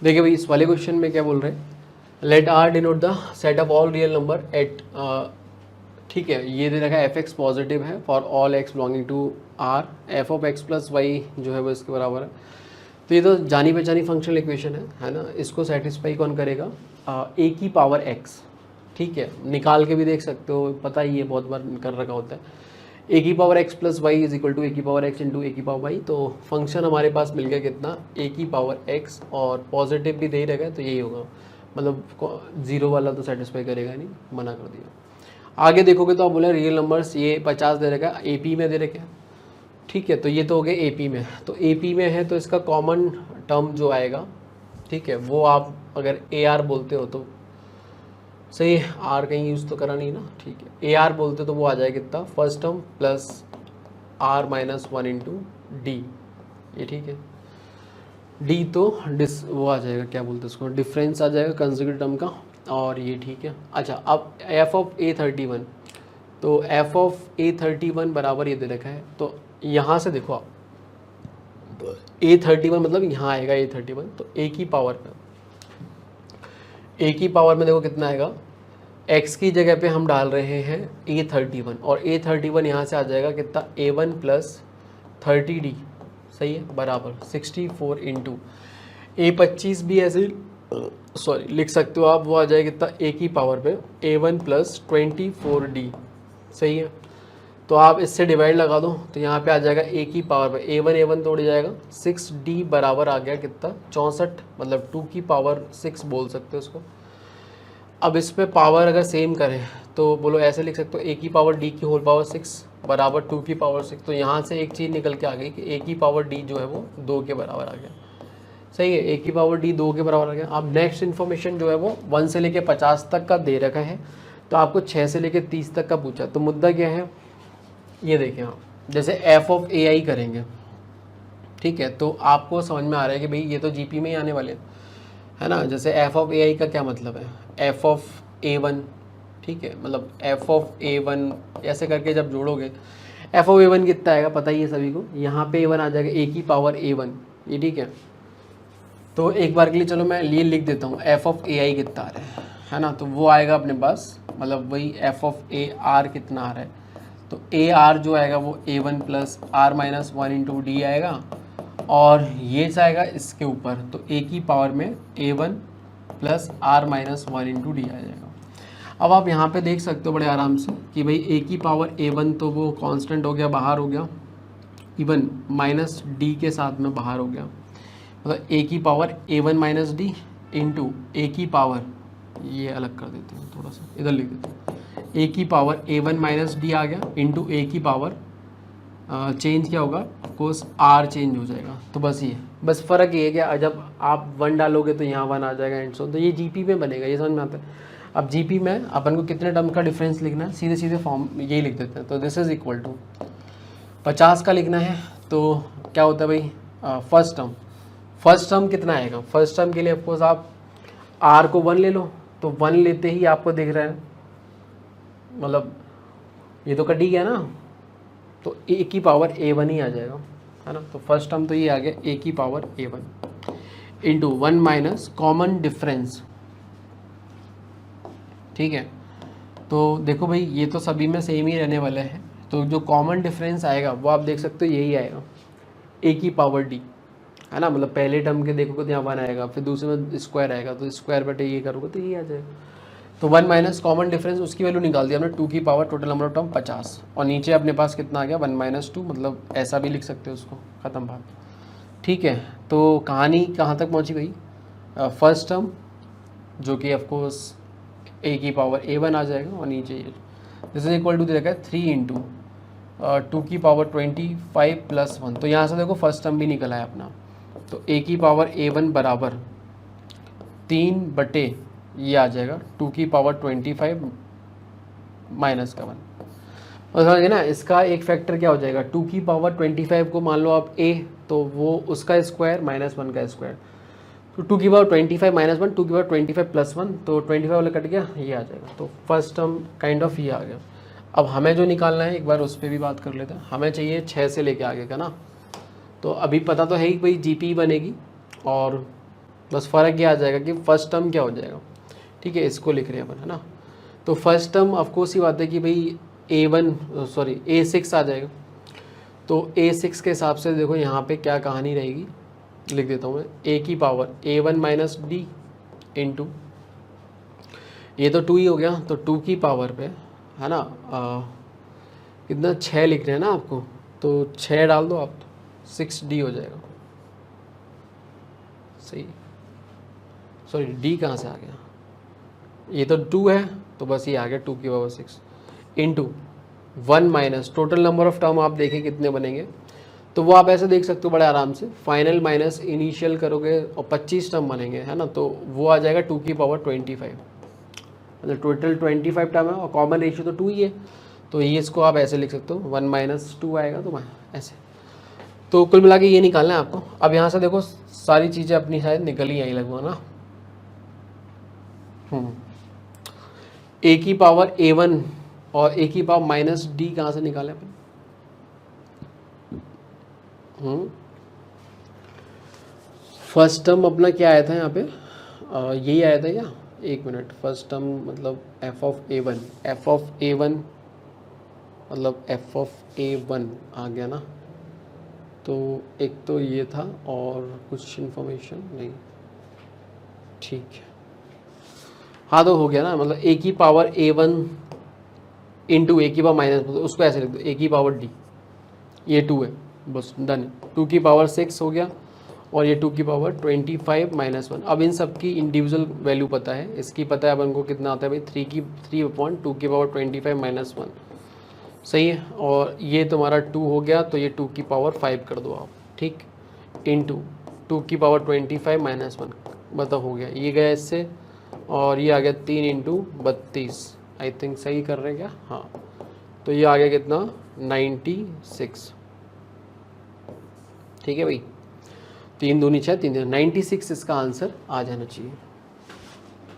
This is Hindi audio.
देखिए भाई इस वाले क्वेश्चन में क्या बोल रहे हैं, let R denote the set of all real number at, ठीक है ये दे रखा है एफ एक्स पॉजिटिव है for all X belonging to R, F of X plus Y जो है वो इसके बराबर है। तो ये तो जानी पहचानी फंक्शनल इक्वेशन है ना, इसको सेटिस्फाई कौन करेगा, ए की पावर एक्स, ठीक है निकाल के भी देख सकते हो, पता ही है बहुत बार कर रखा होता है। ए की power X plus Y is equal to A की पावर एक्स इंटू ए की पावर वाई, तो फंक्शन हमारे पास मिल गया कितना, ए की पावर एक्स, और पॉजिटिव भी दे ही रहेगा तो यही होगा, मतलब जीरो वाला तो सेटिस्फाई करेगा नहीं, मना कर दिया। आगे देखोगे तो आप बोले रियल नंबर्स, ये 50 दे रखा है, ए पी में दे रखे हैं, ठीक है तो ये तो हो गया ए पी में, तो ए पी में है तो इसका कॉमन टर्म जो आएगा, ठीक है वो आप अगर ए आर बोलते हो तो सही है, आर कहीं यूज़ तो करा नहीं ना, ठीक है ए आर बोलते तो वो आ जाएगा कितना, first term plus R minus one into D, ये ठीक है डी तो डिस वो आ जाएगा, क्या बोलते हैं उसको, डिफरेंस आ जाएगा कंजुगेट टर्म का, और ये ठीक है। अच्छा अब एफ ऑफ ए 31, तो एफ ऑफ ए 31 बराबर ये दे रखा है, तो यहाँ से देखो आप ए 31 मतलब यहाँ आएगा ए 31, तो ए की पावर पे, ए की पावर में देखो कितना आएगा, x की जगह पे हम डाल रहे हैं ए 31, और ए 31 यहाँ से आ जाएगा कितना, ए वन प्लस 30d, सही है बराबर 64 इंटू ए 25 भी ऐसे सॉरी लिख सकते हो आप, वो आ जाएगा कितना, ए की पावर पे ए वन प्लस 24d, सही है। तो आप इससे डिवाइड लगा दो तो यहाँ पे आ जाएगा ए की पावर पे ए वन तोड़ जाएगा, 6d बराबर आ गया कितना, 64, मतलब 2 की पावर 6 बोल सकते हो उसको। अब इस पे पावर अगर सेम करें तो बोलो ऐसे लिख सकते हो, ए की पावर डी की होल पावर 6 बराबर 2 की पावर 6, तो यहाँ से एक चीज़ निकल के आ गई कि ए की पावर डी जो है वो 2 के बराबर आ गया, सही है ए की पावर डी 2 के बराबर आ गया। अब नेक्स्ट इन्फॉर्मेशन जो है वो 1 से लेके 50 तक का दे रखा है, तो आपको 6 से लेके 30 तक का पूछा, तो मुद्दा क्या है ये देखें आप, जैसे एफ ऑफ ए आई करेंगे, ठीक है तो आपको समझ में आ रहा है कि भाई ये तो जीपी में ही आने वाले है ना। जैसे एफ ऑफ ए आई का क्या मतलब है, एफ ऑफ ए वन, ठीक है मतलब एफ ऑफ ए वन ऐसे करके जब जोड़ोगे, एफ ऑफ ए वन कितना आएगा पता ही है सभी को, यहाँ पे ए वन आ जाएगा ए की पावर ए वन, ये ठीक है। तो एक बार के लिए चलो मैं ये लिख देता हूँ, एफ ऑफ ए आई कितना आ रहा है ना, तो वो आएगा अपने पास, मतलब वही एफ ऑफ ए आर कितना आ रहा है, तो ए आर जो आएगा वो A one plus R minus one into D आएगा, और ये आएगा इसके ऊपर, तो ए की पावर में A one plus R minus one into D आ जाएगा। अब आप यहाँ पे देख सकते हो बड़े आराम से कि भाई ए की पावर ए वन तो वो कांस्टेंट हो गया, बाहर हो गया, इवन माइनस डी के साथ में बाहर हो गया, मतलब ए की power A one minus D into ए की पावर, ये अलग कर देते हैं थोड़ा सा, इधर लिख देते हैं, ए की power A one minus D आ गया इंटू ए की पावर चेंज क्या होगा, ऑफकोर्स आर चेंज हो जाएगा। तो बस ये बस फ़र्क ये है कि जब आप वन डालोगे तो यहाँ वन आ जाएगा एंड सो, तो ये जीपी में बनेगा, ये समझ में आता है। अब जीपी में अपन को कितने टर्म का डिफरेंस लिखना है, सीधे सीधे फॉर्म यही लिख देते हैं, तो दिस इज़ इक्वल टू 50 का लिखना है, तो क्या होता है भाई फर्स्ट टर्म कितना आएगा, फर्स्ट टर्म के लिए ऑफकोर्स आप आर को 1 ले लो, तो 1 लेते ही आपको दिख रहा है, मतलब ये तो कट ही गया ना, तो ए की पावर ए वन ही आ जाएगा है ना। तो फर्स्ट टर्म तो ये आ गया ए की power A one into 1 minus common difference, ठीक है। तो देखो भाई ये तो सभी में सेम ही रहने वाला है, तो जो कॉमन डिफरेंस आएगा वो आप देख सकते हो यही आएगा, ए की पावर डी है ना, मतलब पहले टर्म के देखोगे तो यहाँ 1 आएगा, फिर दूसरे में स्क्वायर आएगा, तो स्क्वायर बटे ये करोगे तो यही आ जाएगा। तो 1 माइनस कॉमन डिफरेंस उसकी वैल्यू निकाल दिया हमने, 2 की power total number of term 50, और नीचे अपने पास कितना आ गया 1 माइनस 2, मतलब ऐसा भी लिख सकते हो उसको, ख़त्म बात, ठीक है। तो कहानी कहाँ तक पहुँची भाई, फर्स्ट टर्म जो कि ऑफकोर्स ए की पावर ए वन आ जाएगा, और नीचे ये दिस इज इक्वल टू दे रखा है 3 इंटू 2 की पावर 25 प्लस 1, तो यहाँ से देखो फर्स्ट टर्म भी निकला है अपना, तो ए की पावर ए वन बराबर 3 बटे ये आ जाएगा 2 की पावर 25 माइनस का 1, और समझिए ना इसका एक फैक्टर क्या हो जाएगा, 2 की पावर 25 को मान लो आप a, तो वो उसका स्क्वायर माइनस 1 का स्क्वायर, तो 2 की पावर 25 माइनस 1, 2 की पावर 25 प्लस 1, तो 25 वाला कट गया, ये आ जाएगा, तो फर्स्ट टर्म काइंड ऑफ ये आ गया। अब हमें जो निकालना है एक बार उस पर भी बात कर लेते हैं, हमें चाहिए 6 से लेके आगे का ना, तो अभी पता तो है ही भाई जीपी बनेगी, और बस फ़र्क ये आ जाएगा कि फर्स्ट टर्म क्या हो जाएगा, ठीक है, इसको लिख रहे हैं अपन, है ना। तो फर्स्ट टर्म ऑफकोर्स ये बात है कि भाई A6 आ जाएगा। तो A6 के हिसाब से देखो यहाँ पे क्या कहानी रहेगी, लिख देता हूँ मैं, A की power A1 minus D into, ये तो 2 ही हो गया, तो 2 की पावर पे, है ना, कितना 6 लिख रहे हैं ना आपको, तो 6 डाल दो आप, तो 6D हो जाएगा। सही, सॉरी D कहाँ से आ गया, ये तो 2 है, तो बस ये आ गया 2 की power 6 into 1 minus total number of term आप देखें कितने बनेंगे, तो वो आप ऐसे देख सकते हो बड़े आराम से, फाइनल माइनस इनिशियल करोगे और 25 टर्म बनेंगे, है ना, तो वो आ जाएगा 2 की पावर 25, मतलब टोटल 25 टर्म है और कॉमन रेशियो तो 2 ही है, तो ये इसको आप ऐसे लिख सकते हो 1 माइनस 2 आएगा, तो ऐसे। तो कुल मिला के ये निकालना है आपको। अब यहाँ से देखो सारी चीज़ें अपनी शायद निकल ही आई लगभग ना। A की पावर A1 और A की पावर माइनस डी कहाँ से निकाले अपन, फर्स्ट टर्म अपना क्या आया था यहाँ पे, यही आया था क्या, एक मिनट, फर्स्ट टर्म मतलब f ऑफ A1 मतलब f(a1) आ गया ना, तो एक तो ये था और कुछ इन्फॉर्मेशन नहीं, ठीक है, हाँ तो हो गया ना, मतलब A की पावर A1 इंटू A की पावर माइनस, उसको ऐसे लिख दो A की पावर D, ये 2 है, बस डन। 2 की पावर 6 हो गया और ये 2 की पावर 25 माइनस 1। अब इन सब की इंडिविजुअल वैल्यू पता है, इसकी पता है अपन को कितना आता है भाई, 3/2 की पावर 25 माइनस 1, सही है। और ये तुम्हारा 2 हो गया, तो ये 2 की पावर 5 कर दो आप, ठीक, इंटू 2 की पावर 25 माइनस 1, मतलब हो गया, ये गया इससे, और ये आ गया 3 इंटू 32, आई थिंक सही कर रहे हैं क्या, हाँ, तो ये आ गया कितना 96, ठीक है भाई, 3 दूनी 6, 3 96 इसका आंसर आ जाना चाहिए।